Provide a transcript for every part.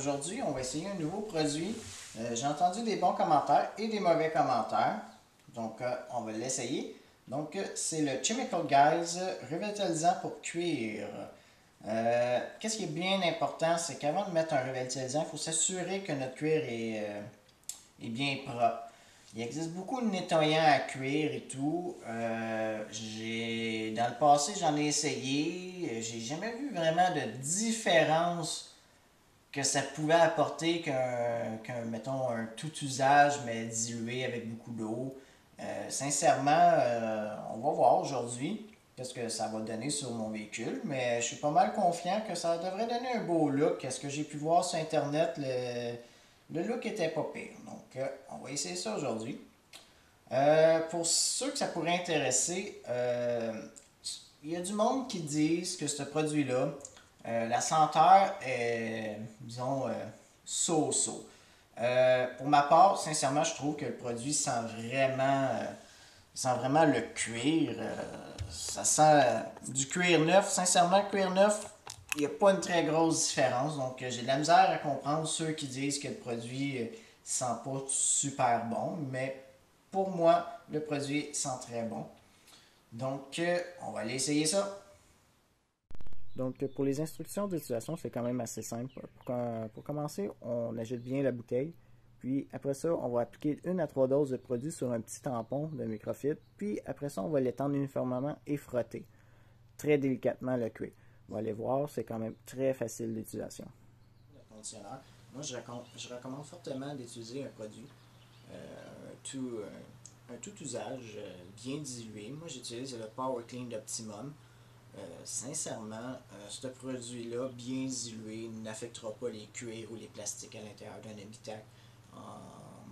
Aujourd'hui, on va essayer un nouveau produit. J'ai entendu des bons commentaires et des mauvais commentaires. Donc, on va l'essayer. Donc, c'est le Chemical Guys revitalisant pour cuir. Qu'est-ce qui est bien important, c'est qu'avant de mettre un revitalisant, il faut s'assurer que notre cuir est bien propre. Il existe beaucoup de nettoyants à cuir et tout. Dans le passé, j'en ai essayé. J'ai jamais vu vraiment de différence que ça pouvait apporter mettons, un tout usage, mais dilué avec beaucoup d'eau. Sincèrement, on va voir aujourd'hui qu'est-ce que ça va donner sur mon véhicule, mais je suis pas mal confiant que ça devrait donner un beau look. Est-ce que j'ai pu voir sur Internet, le look était pas pire. Donc, on va essayer ça aujourd'hui. Pour ceux que ça pourrait intéresser, il y a du monde qui disent que ce produit-là, la senteur est, disons, so-so. Pour ma part, sincèrement, je trouve que le produit sent vraiment le cuir. Ça sent du cuir neuf. Sincèrement, cuir neuf, il n'y a pas une très grosse différence. Donc, j'ai de la misère à comprendre ceux qui disent que le produit sent pas super bon. Mais pour moi, le produit sent très bon. Donc, on va aller essayer ça. Donc, pour les instructions d'utilisation, c'est quand même assez simple. Pour commencer, on agite bien la bouteille. Puis, après ça, on va appliquer 1 à 3 doses de produit sur un petit tampon de microfibre. Puis, après ça, on va l'étendre uniformément et frotter très délicatement le cuir. On va aller voir, c'est quand même très facile d'utilisation. Le conditionneur. Moi, je recommande fortement d'utiliser un produit, un tout usage bien dilué. Moi, j'utilise le Power Clean d'Optimum. Sincèrement, ce produit-là, bien dilué, n'affectera pas les cuirs ou les plastiques à l'intérieur d'un habitacle.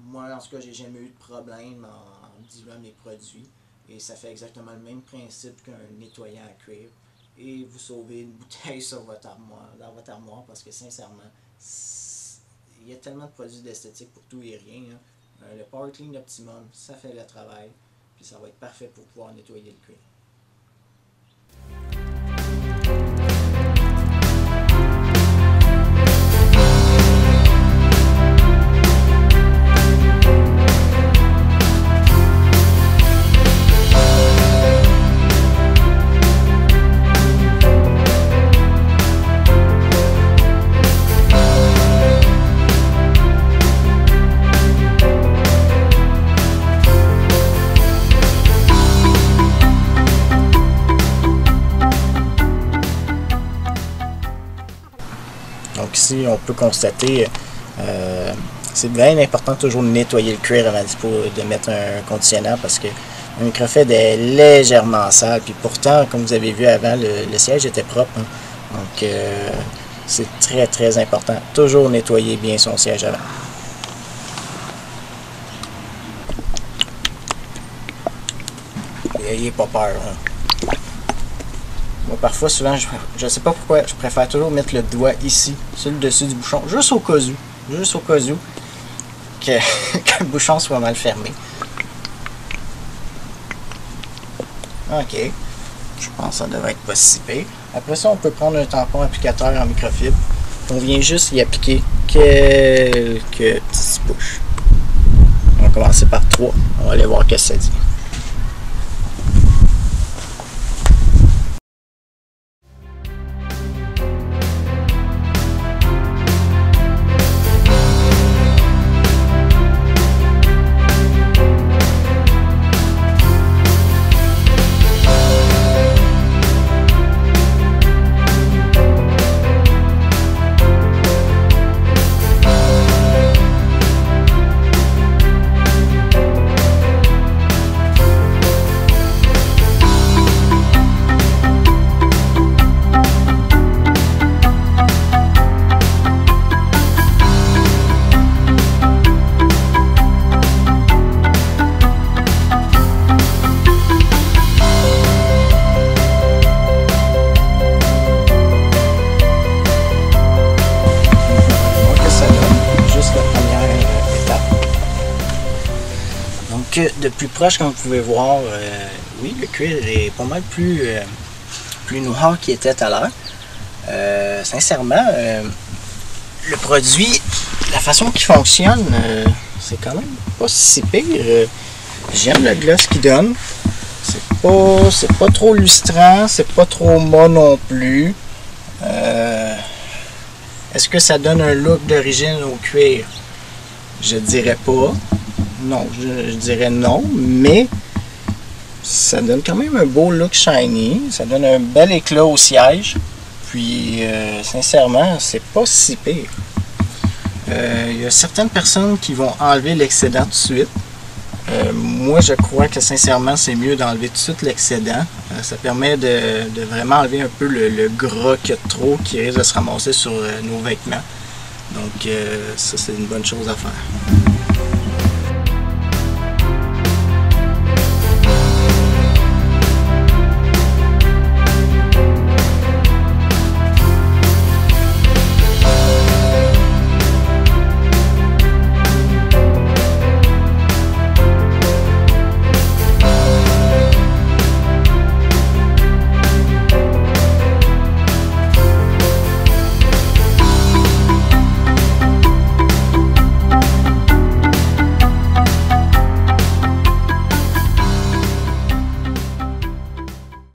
Moi, en tout cas, j'ai jamais eu de problème en diluant mes produits. Et ça fait exactement le même principe qu'un nettoyant à cuir. Et vous sauvez une bouteille sur dans votre armoire, parce que sincèrement, il y a tellement de produits d'esthétique pour tout et rien. Hein. Le Power Clean d'Optimum, ça fait le travail. Puis ça va être parfait pour pouvoir nettoyer le cuir. Donc ici, on peut constater, c'est bien important toujours de nettoyer le cuir avant de mettre un conditionneur, parce que le microfibre est légèrement sale. Puis pourtant, comme vous avez vu avant, le siège était propre. Hein. Donc c'est très très important. Toujours nettoyer bien son siège avant. N'ayez pas peur. Hein. Moi, parfois, souvent, je sais pas pourquoi, je préfère toujours mettre le doigt ici, sur le dessus du bouchon, juste au cas où, que le bouchon soit mal fermé. Ok, je pense que ça devrait être pas si pire. Après ça, on peut prendre un tampon applicateur en microfibre. On vient juste y appliquer quelques petites bouches. On va commencer par 3. On va aller voir ce que ça dit. De plus proche, comme vous pouvez voir, oui, le cuir est pas mal plus noir qu'il était tout à l'heure. Sincèrement, le produit, la façon qu'il fonctionne, c'est quand même pas si pire. J'aime le gloss qu'il donne. C'est pas trop lustrant, c'est pas trop mat non plus. Est-ce que ça donne un look d'origine au cuir? Je dirais pas. Non, je dirais non, mais ça donne quand même un beau look shiny. Ça donne un bel éclat au siège. Puis, sincèrement, c'est pas si pire. Il y a certaines personnes qui vont enlever l'excédent tout de suite. Moi, je crois que sincèrement, c'est mieux d'enlever tout de suite l'excédent. Ça permet de vraiment enlever un peu le gras qu'il y a de trop qui risque de se ramasser sur nos vêtements. Donc, ça, c'est une bonne chose à faire.